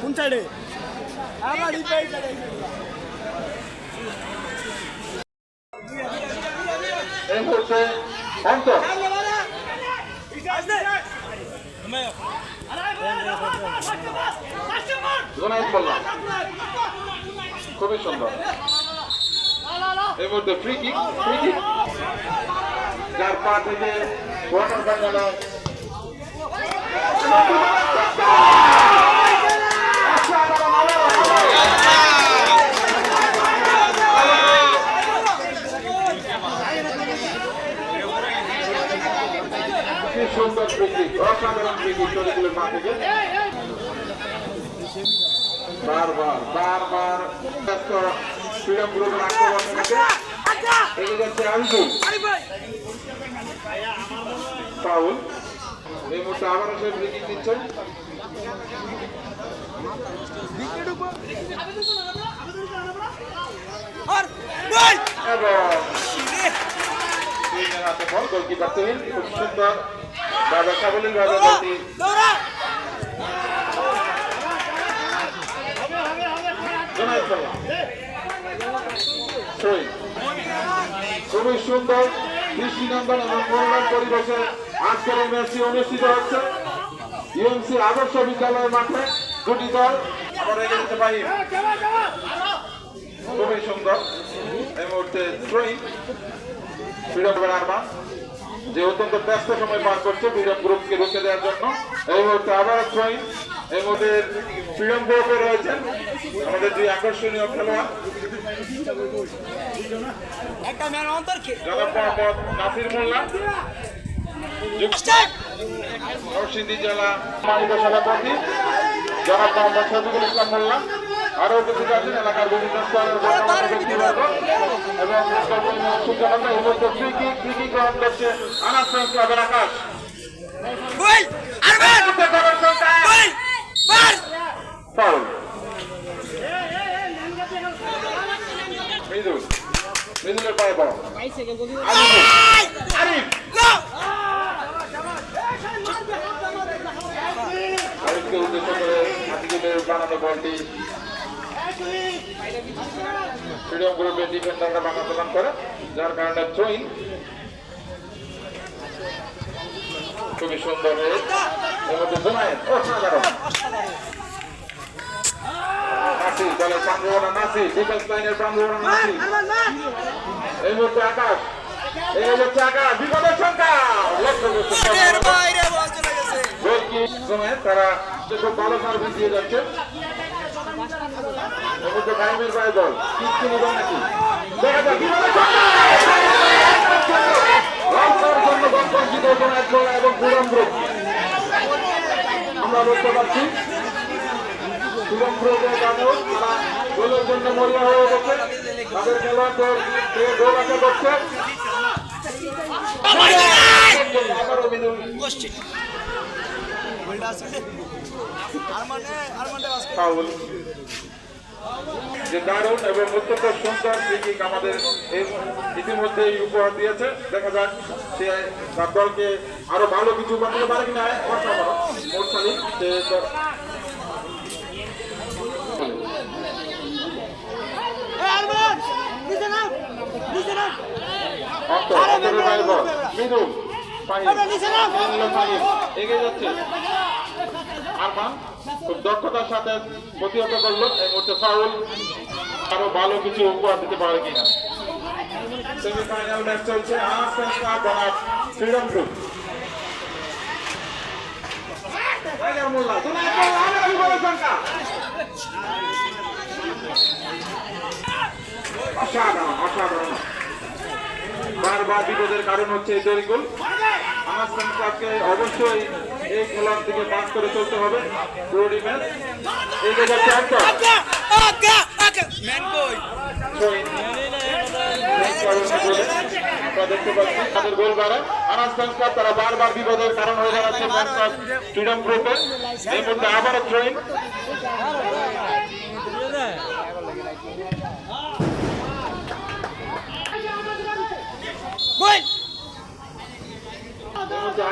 কোন সাইডে এই মুহূর্তে অন্তর খুবই সুন্দর এই মুহূর্তে ফ্রি কিক যার পা থেকে কোয়ার্টার ফাইনালে সুন্দর ফ্রি কিক, অসাধারণ ফ্রি কিক শরীফুলের পা থেকে বারবার ফ্রিডম গ্রুপের আক্রমণ থেকে এগিয়ে যাচ্ছে আরিফুল ফাউল। এই মুহূর্তে আবারও সে ফ্রি কিক দিচ্ছেন এবং গোলকিপার তহিন খুব সুন্দর বাবা সাবলীল ভাবে গোলটি খুবই সুন্দর 30 নম্বর এবং মনোরম পরিবেশে আজকের এই ম্যাচটি অনুষ্ঠিত হচ্ছে ইউএমসি আদর্শ বিদ্যালয়ের মাঠে দুটি দল আমরা এগিয়ে যেতে পারি। খুবই সুন্দর এই মুহূর্তে থ্রোইং ফ্রিডম আরমান যে অত্যন্ত ব্যস্ত সময় পার করছে ফ্রিডম গ্রুপকে রুখে দেওয়ার জন্য। এই মুহূর্তে আবার থ্রোইং এই মুহূর্তে ফ্রিডম গ্রুপে রয়েছেন আমাদের দুই আকর্ষণীয় খেলোয়াড় জনাব মোহাম্মদ নাসির মোল্লা নরসিংদী জেলা মানিক সভাপতি জনাব মোহাম্মদ শফিকুল ইসলাম মোল্লা আরো উপস্থিত আছেন এলাকার বিভিন্ন স্তরের ব্যক্তিবর্গ এবং সূচনা এই মধ্যে ফ্রি কিক গ্রহণ করছে আনাস ফ্রেন্ডস ক্লাবের আকাশ ফাউল। মৃদুলের পায়ে বল আরিফকে উদ্দেশ্য করে আতিকুলের বানানো বলটি ফ্রিডম গ্রুপের ডিফেন্ডাররা বাঁকা প্রদান করে যার কারণে থ্রোইং খুবই সুন্দর এর মধ্যে জোনায়েত অসাধারণ নাসি দলের প্রাণবনা নাসি ডিফেন্স লাইনের প্রাণবনা নাসি এই মুহূর্তে আকাশ এই হচ্ছে আকাশ বিপদের সংখ্যা লক্ষ্য করছে তারা খুব ভালো সার্ভিস দিয়ে যাচ্ছে এই মুহূর্তে কাইমের পায়ে বল কিচ্ছু নিবেন নাকি দেখা যাক বিপদের সংখ্যা এবং ফ্রিডম গ্রুপ আমরা দেখতে পাচ্ছি ফ্রিডম গ্রুপের কারণেও তারা গোলের জন্য মরিয়া হয়ে গেছে তাদের খেলোয়াড়দের গোল আশা করছে যে দারুণ এবং অত্যন্ত সুন্দর ফ্রি কিক আমাদের ইতিমধ্যেই উপহার দিয়েছে। দেখা যাক সে তার দলকে আরো ভালো কিছু করতে পারে কিনা। মোটসালি এগিয়ে যাচ্ছে আরমান খুব দক্ষতার সাথে প্রতিহত করলো। এই মুহূর্তে ফাউল আরো ভালো কিছু উপহার দিতে পারে কিনা। সেমিফাইনাল ম্যাচ চলছে ফ্রিডম গ্রুপ অসাধারণ বারবার বিপদের কারণ হচ্ছে এই তৈরি গোল। আনাস ফ্রেন্ডস ক্লাবকে অবশ্যই এই খেলার দিকে পাস করে চলতে হবে পুরোটি ম্যাচ। এই যে যাচ্ছে আমরা দেখতে পাচ্ছি তাদের গোল বাড়ে আনাস ফ্রেন্ডস ক্লাব তারা বারবার বিপদের কারণ হয়ে দাঁড়াচ্ছে ফ্রিডম গ্রুপে। এই মুহূর্তে আবারও থ্রোইং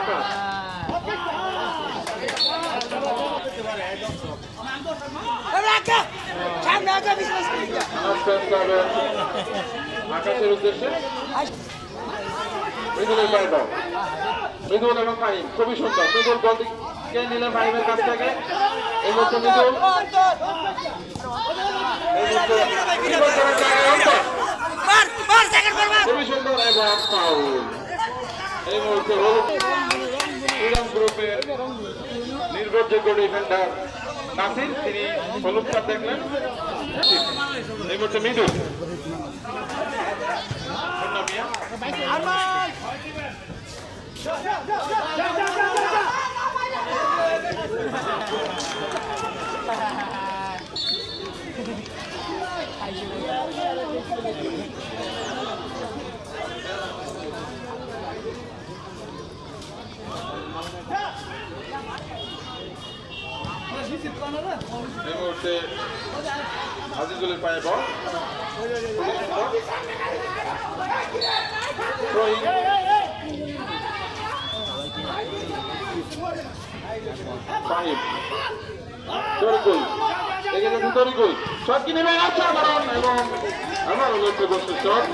আকাশ আকাশের উদ্দেশ্যে মৃদুলের পায়ে দাও। মৃদুল এবং ফাহিম খুবই সুন্দর। মৃদুল বলকে নিলেন ফাহিমের কাছ থেকে। এই মুহূর্তে মৃদুল খুবই সুন্দর এবং ফাউল। এই মুহূর্তে ফ্রিডম গ্রুপের নির্ভরযোগ্য ডিফেন্ডার নাসির, তিনি হলুদ কার্ড দেখলেন। এই মুহূর্তে মৃদুল এই মুহূর্তে আজিজুলের পায়ে বল। শট কি নেবে এবং আমার লক্ষ্য করছে শট।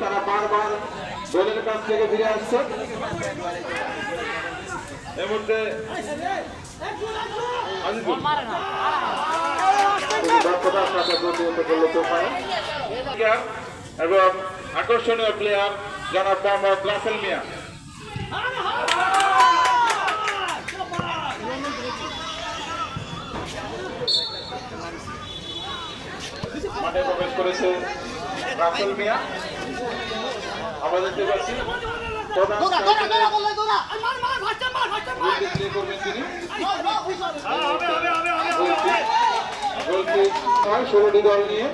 তারা বারবার গোলের কাছ থেকে ফিরে আসছে। এই মুহূর্তে এবং আকর্ষণীয় প্লেয়ার জনাব মোহাম্মদ রাসেল মিয়া। মাঠে প্রবেশ করেছে রাসেল মিয়া। আমরা দেখতে পাচ্ছি তিনি 16টি দল নিয়ে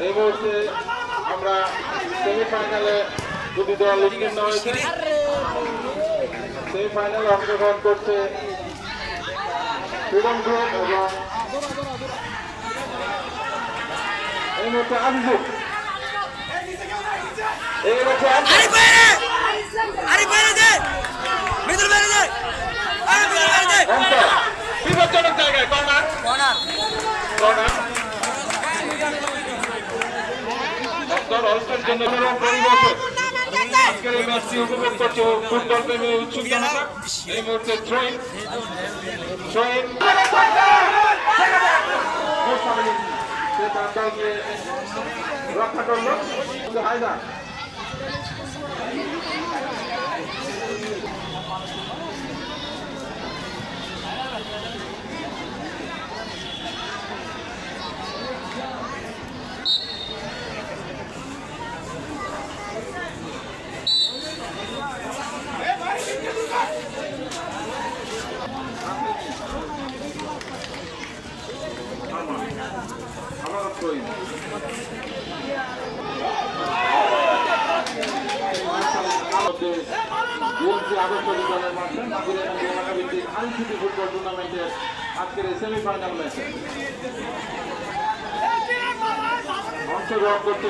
এই মুহূর্তে আমরা সেমিফাইনালে দুটি দল উত্তীর্ণ হয়েছে। সেমিফাইনালে অংশগ্রহণ করছে ফ্রিডম গ্রুপ এবং এই মুহূর্তে আজিজুল। বিপজ্জনক জায়গায় কর্নার অলস্টার জন্য আজকের এই ম্যাচটি উপভোগ করছে ফুটবল প্রেমী উৎসুক জনতা। এই মুহূর্তে থ্রোইন রক্ষা করলো হায়দা। ফুটবল টুর্নামেন্টের আজকের সেমিফাইনাল ম্যাচে অংশগ্রহণ করতে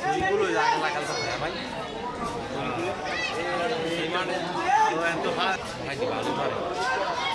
এইগুলো লাগাল ভাই ভালো